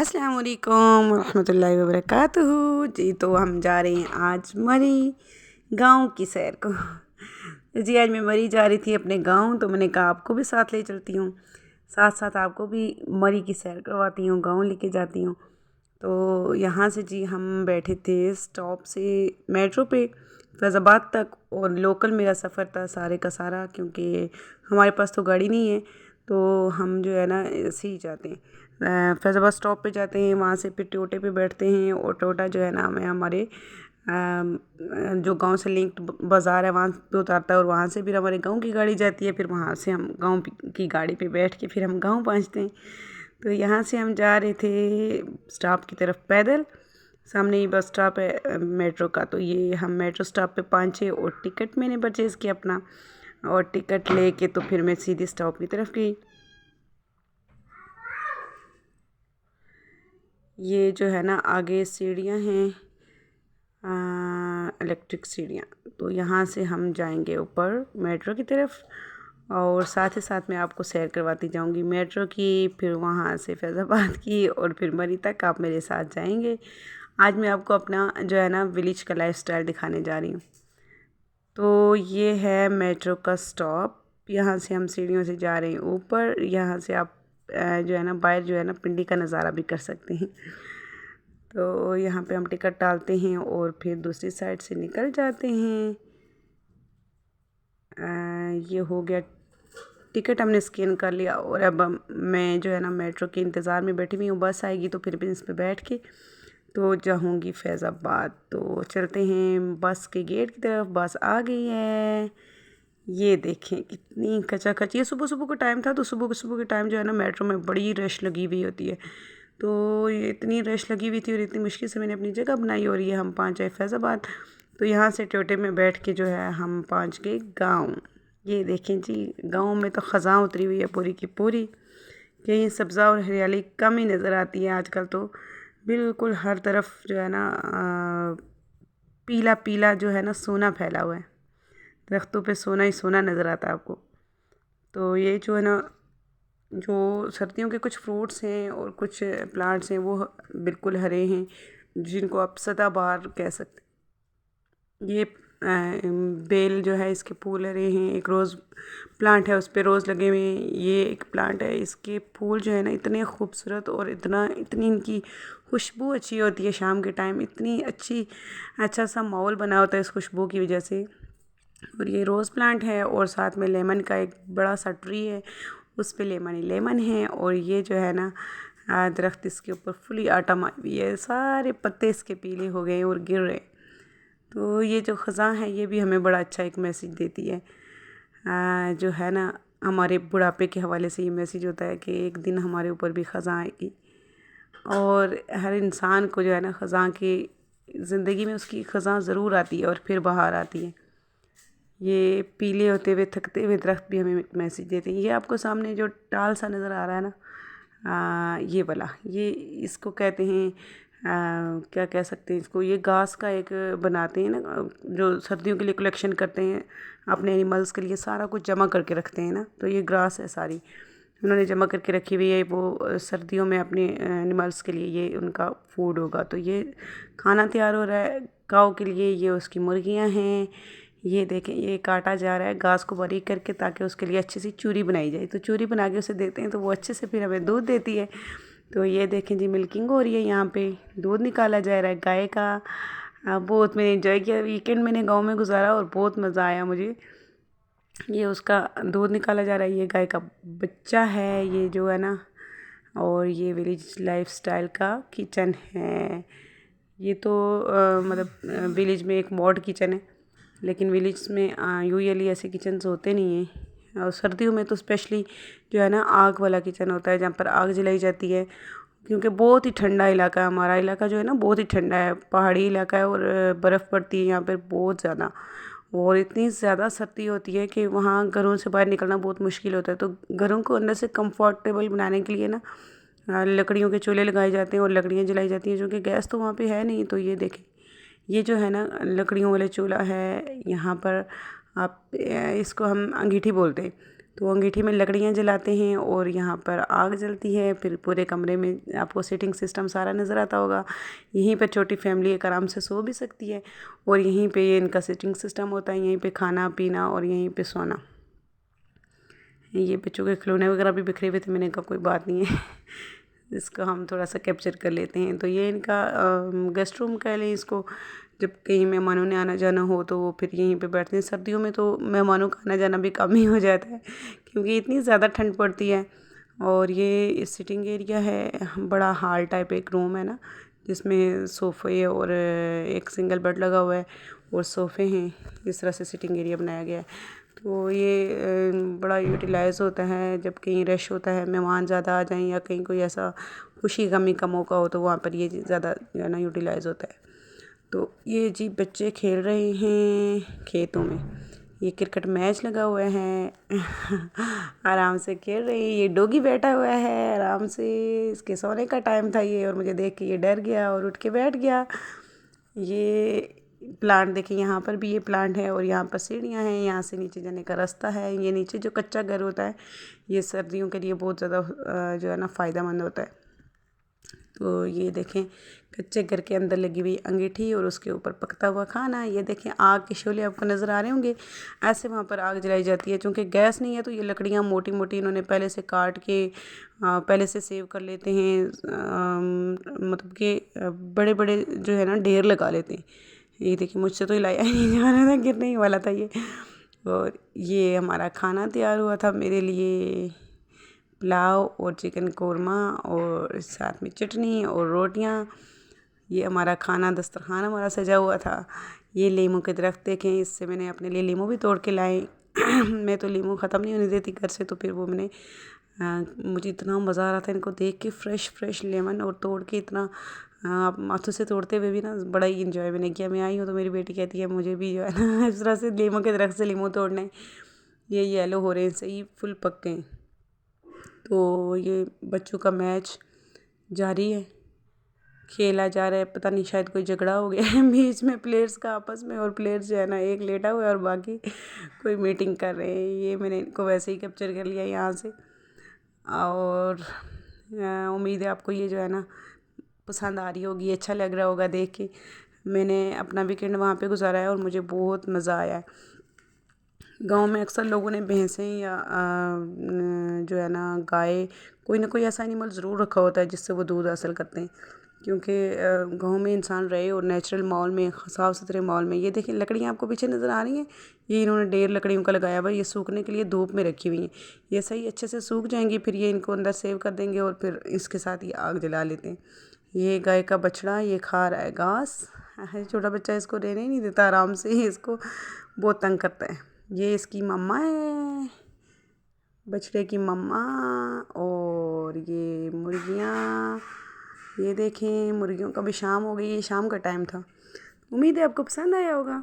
अस्सलाम वालेकुम रहमतुल्लाहि व बरकातुहू। जी तो हम जा रहे हैं आज मरी गांव की सैर को। जी आज मैं मरी जा रही थी अपने गांव, तो मैंने कहा आपको भी साथ ले चलती हूँ, साथ साथ आपको भी मरी की सैर करवाती हूँ, गांव लेके जाती हूँ। तो यहाँ से जी हम बैठे थे स्टॉप से मेट्रो पे फैज़ाबाद तक, और लोकल मेरा सफ़र था सारे का सारा, क्योंकि हमारे पास तो गाड़ी नहीं है। तो हम जो है ना ऐसे ही जाते हैं, फैज़ाबाद स्टॉप पे जाते हैं, वहाँ से फिर टोटे पे बैठते हैं, और टोटा जो है ना हमें हमारे जो गांव से लिंक्ड बाज़ार है वहाँ पे उतारता है, और वहाँ से फिर हमारे गांव की गाड़ी जाती है। फिर वहाँ से हम गांव की गाड़ी पे बैठ के फिर हम गांव पहुँचते हैं। तो यहाँ से हम जा रहे थे स्टॉप की तरफ पैदल, सामने ही बस स्टॉप है मेट्रो का। तो ये हम मेट्रो स्टॉप पे पहुँचे और टिकट मैंने परचेज़ किया अपना, और टिकट लेके तो फिर मैं सीधी स्टॉप की तरफ गई। ये जो है ना आगे सीढ़ियाँ हैं, इलेक्ट्रिक सीढ़ियाँ। तो यहाँ से हम जाएंगे ऊपर मेट्रो की तरफ, और साथ ही साथ मैं आपको सैर करवाती जाऊंगी मेट्रो की, फिर वहाँ से फैज़ाबाद की, और फिर मरी तक आप मेरे साथ जाएंगे। आज मैं आपको अपना जो है ना विलेज का लाइफस्टाइल दिखाने जा रही हूँ। तो ये है मेट्रो का स्टॉप, यहाँ से हम सीढ़ियों से जा रहे हैं ऊपर। यहाँ से आप जो है ना बाहर जो है ना पिंडी का नज़ारा भी कर सकते हैं। तो यहाँ पे हम टिकट डालते हैं और फिर दूसरी साइड से निकल जाते हैं। ये हो गया, टिकट हमने स्कैन कर लिया, और अब मैं जो है ना मेट्रो के इंतज़ार में बैठी हुई हूँ, बस आएगी तो फिर भी इस पर बैठ के तो जाऊँगी फैज़ाबाद। तो चलते हैं बस के गेट की तरफ, बस आ गई है। ये देखें कितनी खचाखच, ये सुबह सुबह का टाइम था, तो सुबह सुबह के टाइम जो है ना मेट्रो में बड़ी रश लगी हुई होती है। तो ये इतनी रश लगी हुई थी और इतनी मुश्किल से मैंने अपनी जगह बनाई, और ये हम पहुँच गए फैज़ाबाद। तो यहाँ से टोटे में बैठ के जो है हम पहुँच गए गाँव। ये देखें जी, गाँव में तो ख़ज़ां उतरी हुई है पूरी की पूरी, कहीं सब्ज़ा और हरियाली कम ही नज़र आती है आजकल। तो बिल्कुल हर तरफ जो है ना पीला पीला जो है ना सोना फैला हुआ है, दरख्तों पे सोना ही सोना नज़र आता है आपको। तो ये जो है ना, जो सर्दियों के कुछ फ्रूट्स हैं और कुछ प्लांट्स हैं वो बिल्कुल हरे हैं, जिनको आप सदाबहार कह सकते हैं। ये बेल जो है इसके फूल हरे हैं, एक रोज़ प्लांट है उस पर रोज़ लगे हुए हैं। ये एक प्लांट है, इसके फूल जो है ना इतने खूबसूरत, और इतनी इनकी खुशबू अच्छी होती है शाम के टाइम, इतनी अच्छा सा माहौल बना होता है इस खुशबू की वजह से। और ये रोज़ प्लांट है, और साथ में लेमन का एक बड़ा सा ट्री है, उस पे लेमन ही लेमन है। और ये जो है ना दरख्त, इसके ऊपर फुली आटम आई हुई है, सारे पत्ते इसके पीले हो गए और गिर रहे। तो ये जो ख़ज़ां है ये भी हमें बड़ा अच्छा एक मैसेज देती है, जो है ना हमारे बुढ़ापे के हवाले से ये मैसेज होता है कि एक दिन हमारे ऊपर भी ख़ज़ां आएगी, और हर इंसान को जो है ना ख़ज़ां की ज़िंदगी में उसकी ख़ज़ां ज़रूर आती है और फिर बाहर आती है। ये पीले होते हुए थकते हुए दरख्त भी हमें एक मैसेज देते हैं। ये आपको सामने जो टाल सा नज़र आ रहा है ना, ये वाला, ये इसको कहते हैं क्या कह सकते हैं इसको, ये घास का एक बनाते हैं ना, जो सर्दियों के लिए कलेक्शन करते हैं अपने एनिमल्स के लिए, सारा कुछ जमा करके रखते हैं ना। तो ये ग्रास है सारी, उन्होंने जमा करके रखी हुई है, वो सर्दियों में अपने एनिमल्स के लिए ये उनका फूड होगा। तो ये खाना तैयार हो रहा है काऊ के लिए, ये उसकी मुर्गियाँ हैं। ये देखें, ये काटा जा रहा है घास को बारीक करके, ताकि उसके लिए अच्छी सी चूरी बनाई जाए। तो चूरी बना के उसे देते हैं, तो वो अच्छे से फिर हमें दूध देती है। तो ये देखें जी, मिल्किंग हो रही है, यहाँ पे दूध निकाला जा रहा है गाय का। बहुत मैंने इन्जॉय किया, वीकेंड मैंने गाँव में गुजारा और बहुत मज़ा आया मुझे। ये उसका दूध निकाला जा रहा है, ये गाय का बच्चा है ये जो है ना। और ये विलेज लाइफस्टाइल का किचन है। ये तो मतलब विलेज में एक मॉड किचन है, लेकिन विलेज में यूजुअली ऐसे किचन्स होते नहीं हैं। और सर्दियों में तो स्पेशली जो है ना आग वाला किचन होता है, जहाँ पर आग जलाई जाती है, क्योंकि बहुत ही ठंडा इलाका है हमारा इलाका जो है ना, बहुत ही ठंडा है, पहाड़ी इलाका है, और बर्फ़ पड़ती है यहाँ पर बहुत ज़्यादा, और इतनी ज़्यादा सर्दी होती है कि वहाँ घरों से बाहर निकलना बहुत मुश्किल होता है। तो घरों को अंदर से कंफर्टेबल बनाने के लिए ना लकड़ियों के चूल्हे लगाए जाते हैं और लकड़ियाँ जलाई जाती हैं, जो कि गैस तो वहाँ पे है नहीं। तो ये देखें, ये जो है ना लकड़ियों वाले चूल्हा है यहाँ पर, आप इसको हम अंगीठी बोलते हैं। तो अंगीठी में लकड़ियाँ जलाते हैं और यहाँ पर आग जलती है। फिर पूरे कमरे में आपको सीटिंग सिस्टम सारा नज़र आता होगा। यहीं पर छोटी फैमिली एक आराम से सो भी सकती है और यहीं पे ये इनका सीटिंग सिस्टम होता है। यहीं पे खाना पीना और यहीं पे सोना। ये बच्चों के खिलौने वगैरह भी बिखरे हुए थे। मैंने कहा कोई बात नहीं है इसको हम थोड़ा सा कैप्चर कर लेते हैं। तो ये इनका गेस्ट रूम कह लें इसको। जब कहीं मेहमानों ने आना जाना हो तो वो फिर यहीं पे बैठते हैं। सर्दियों में तो मेहमानों का आना जाना भी कम ही हो जाता है क्योंकि इतनी ज़्यादा ठंड पड़ती है। और ये सिटिंग एरिया है, बड़ा हॉल टाइप एक रूम है ना, जिसमें सोफ़े और एक सिंगल बेड लगा हुआ है और सोफ़े हैं। इस तरह से सिटिंग एरिया बनाया गया है। तो ये बड़ा यूटिलाइज़ होता है जब कहीं रश होता है, मेहमान ज़्यादा आ जाएं या कहीं कोई ऐसा खुशी गमी का मौका हो तो वहाँ पर ये ज़्यादा जो है ना यूटिलाइज़ होता है। तो ये जी बच्चे खेल रहे हैं खेतों में। ये क्रिकेट मैच लगा हुआ है आराम से खेल रही है। ये डॉगी बैठा हुआ है आराम से। इसके सोने का टाइम था ये, और मुझे देख के ये डर गया और उठ के बैठ गया। ये प्लांट देखिए, यहाँ पर भी ये प्लांट है और यहाँ पर सीढ़ियाँ हैं। यहाँ से नीचे जाने का रास्ता है। ये नीचे जो कच्चा घर होता है ये सर्दियों के लिए बहुत ज़्यादा जो है ना फ़ायदेमंद होता है। तो ये देखें कच्चे घर के अंदर लगी हुई अंगीठी और उसके ऊपर पकता हुआ खाना। ये देखें आग के शोले आपको नज़र आ रहे होंगे। ऐसे वहाँ पर आग जलाई जाती है। चूँकि गैस नहीं है तो ये लकड़ियाँ मोटी मोटी इन्होंने पहले से काट के पहले से सेव कर लेते हैं। मतलब कि बड़े बड़े जो है ना ढेर लगा लेते हैं। ये देखिए मुझसे तो हिलाया ही नहीं जा रहा था, गिरने ही वाला था ये। और ये हमारा खाना तैयार हुआ था मेरे लिए, पुलाव और चिकन कोरमा और साथ में चटनी और रोटियां। ये हमारा खाना दस्तरखान हमारा सजा हुआ था। ये लीमू के दरख्त देखें, इससे मैंने अपने लिए लीमू भी तोड़ के लाई मैं तो लीमू ख़त्म नहीं होने देती घर से, तो फिर वो मैंने मुझे इतना मज़ा आ रहा था इनको देख के, फ्रेश फ्रेश लेमन और तोड़ के इतना हाथों से तोड़ते हुए भी ना बड़ा ही इंजॉय मैंने किया। मैं आई हूँ तो मेरी बेटी कहती है मुझे भी जो है ना इस तरह से लीमू के दरख्त से लीमू तोड़ने। ये येलो हो रहे हैं, सही फुल पक गए। तो ये बच्चों का मैच जारी है, खेला जा रहा है। पता नहीं शायद कोई झगड़ा हो गया है बीच में प्लेयर्स का आपस में, और प्लेयर्स जो है ना एक लेटा हुआ है और बाकी कोई मीटिंग कर रहे हैं। ये मैंने इनको वैसे ही कैप्चर कर लिया यहाँ से। और उम्मीद है आपको ये जो है ना पसंद आ रही होगी, अच्छा लग रहा होगा देख के। मैंने अपना वीकेंड वहाँ पे गुजारा है और मुझे बहुत मज़ा आया है। गांव में अक्सर लोगों ने भैंसें या जो है ना गाय, कोई ना कोई ऐसा एनिमल ज़रूर रखा होता है जिससे वो दूध हासिल करते हैं। क्योंकि गांव में इंसान रहे और नेचुरल माहौल में, साफ़ सुथरे माहौल में। ये देखिए लकड़ियाँ आपको पीछे नज़र आ रही हैं, ये इन्होंने ढेर लकड़ियों का लगाया हुआ है। ये सूखने के लिए धूप में रखी हुई हैं। ये सही अच्छे से सूख जाएंगी, फिर ये इनको अंदर सेव कर देंगे और फिर इसके साथ ये आग जला लेते हैं। ये गाय का बछड़ा ये खा रहा है घास। छोटा बच्चा इसको रहने ही नहीं देता आराम से, इसको बहुत तंग करता है। ये इसकी मम्मा है, बछड़े की मम्मा। और ये मुर्गियाँ, ये देखें मुर्गियों का भी शाम हो गई, ये शाम का टाइम था। उम्मीद है आपको पसंद आया होगा।